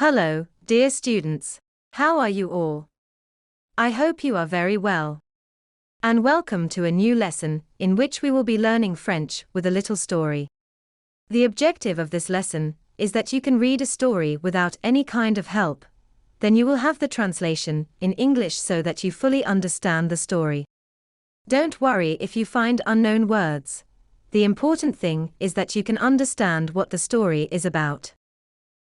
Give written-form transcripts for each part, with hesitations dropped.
Hello, dear students. How are you all? I hope you are very well. And welcome to a new lesson in which we will be learning French with a little story. The objective of this lesson is that you can read a story without any kind of help. Then you will have the translation in English so that you fully understand the story. Don't worry if you find unknown words. The important thing is that you can understand what the story is about.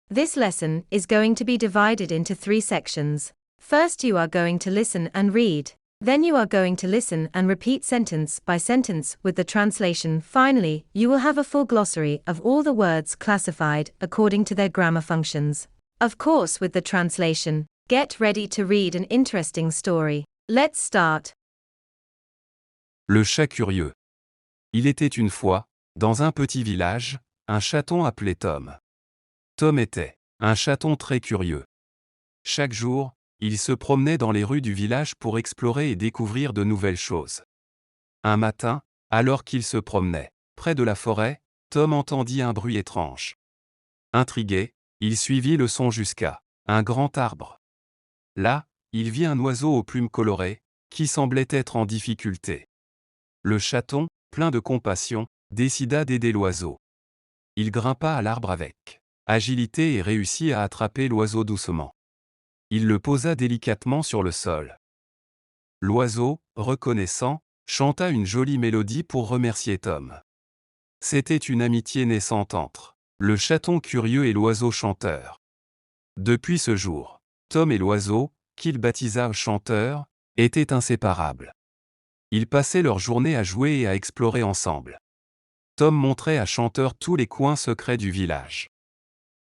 This lesson is going to be divided into 3 sections. First, you are going to listen and read. Then you are going to listen and repeat sentence by sentence with the translation. Finally, you will have a full glossary of all the words classified according to their grammar functions. Of course, with the translation. Get ready to read an interesting story. Let's start. Le chat curieux. Il était une fois, dans un petit village, un chaton appelé Tom. Tom était un chaton très curieux. Chaque jour, il se promenait dans les rues du village pour explorer et découvrir de nouvelles choses. Un matin, alors qu'il se promenait près de la forêt, Tom entendit un bruit étrange. Intrigué, il suivit le son jusqu'à un grand arbre. Là, il vit un oiseau aux plumes colorées, qui semblait être en difficulté. Le chaton, plein de compassion, décida d'aider l'oiseau. Il grimpa à l'arbre avec agilité et réussit à attraper l'oiseau doucement. Il le posa délicatement sur le sol. L'oiseau, reconnaissant, chanta une jolie mélodie pour remercier Tom. C'était une amitié naissante entre le chaton curieux et l'oiseau chanteur. Depuis ce jour, Tom et l'oiseau, qu'il baptisa chanteur, étaient inséparables. Ils passaient leur journée à jouer et à explorer ensemble. Tom montrait à Chanteur tous les coins secrets du village.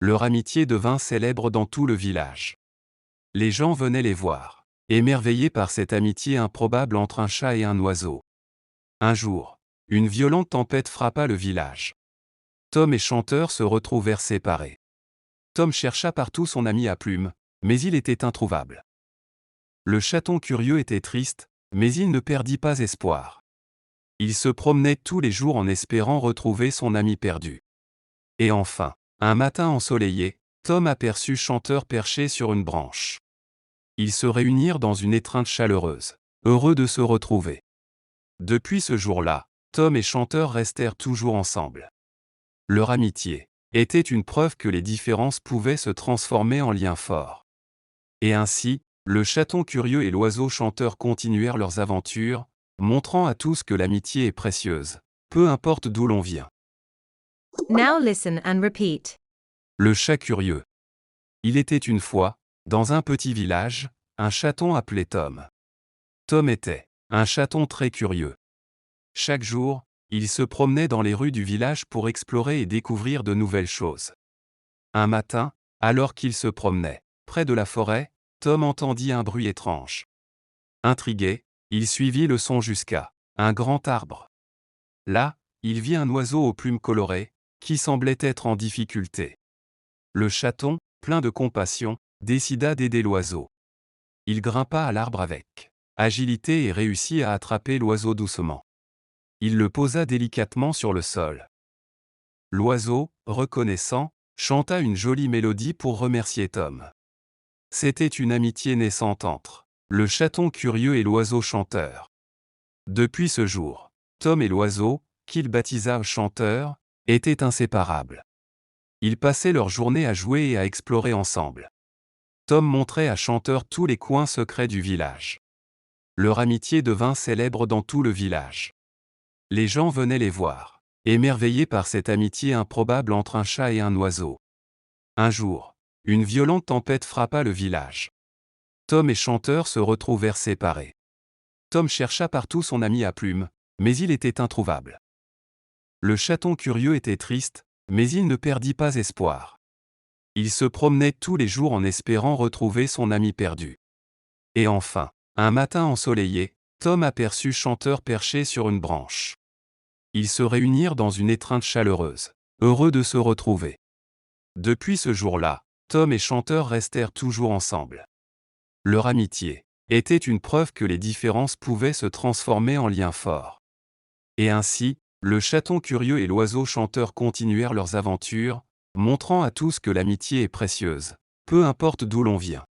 Leur amitié devint célèbre dans tout le village. Les gens venaient les voir, émerveillés par cette amitié improbable entre un chat et un oiseau. Un jour, une violente tempête frappa le village. Tom et Chanteur se retrouvèrent séparés. Tom chercha partout son ami à plumes, mais il était introuvable. Le chaton curieux était triste, mais il ne perdit pas espoir. Il se promenait tous les jours en espérant retrouver son ami perdu. Et enfin, un matin ensoleillé, Tom aperçut Chanteur perché sur une branche. Ils se réunirent dans une étreinte chaleureuse, heureux de se retrouver. Depuis ce jour-là, Tom et Chanteur restèrent toujours ensemble. Leur amitié était une preuve que les différences pouvaient se transformer en liens forts. Et ainsi, le chaton curieux et l'oiseau chanteur continuèrent leurs aventures, montrant à tous que l'amitié est précieuse, peu importe d'où l'on vient. Now listen and repeat. Le chat curieux. Il était une fois, dans un petit village, un chaton appelé Tom. Tom était un chaton très curieux. Chaque jour, il se promenait dans les rues du village pour explorer et découvrir de nouvelles choses. Un matin, alors qu'il se promenait près de la forêt, Tom entendit un bruit étrange. Intrigué, il suivit le son jusqu'à un grand arbre. Là, il vit un oiseau aux plumes colorées, qui semblait être en difficulté. Le chaton, plein de compassion, décida d'aider l'oiseau. Il grimpa à l'arbre avec agilité et réussit à attraper l'oiseau doucement. Il le posa délicatement sur le sol. L'oiseau, reconnaissant, chanta une jolie mélodie pour remercier Tom. C'était une amitié naissante entre le chaton curieux et l'oiseau chanteur. Depuis ce jour, Tom et l'oiseau, qu'il baptisa Chanteur, étaient inséparables. Ils passaient leur journée à jouer et à explorer ensemble. Tom montrait à Chanteur tous les coins secrets du village. Leur amitié devint célèbre dans tout le village. Les gens venaient les voir, émerveillés par cette amitié improbable entre un chat et un oiseau. Un jour, une violente tempête frappa le village. Tom et Chanteur se retrouvèrent séparés. Tom chercha partout son ami à plumes, mais il était introuvable. Le chaton curieux était triste, mais il ne perdit pas espoir. Il se promenait tous les jours en espérant retrouver son ami perdu. Et enfin, un matin ensoleillé, Tom aperçut Chanteur perché sur une branche. Ils se réunirent dans une étreinte chaleureuse, heureux de se retrouver. Depuis ce jour-là, Tom et Chanteur restèrent toujours ensemble. Leur amitié était une preuve que les différences pouvaient se transformer en liens forts. Et ainsi, le chaton curieux et l'oiseau chanteur continuèrent leurs aventures, montrant à tous que l'amitié est précieuse, Peu importe d'où l'on vient.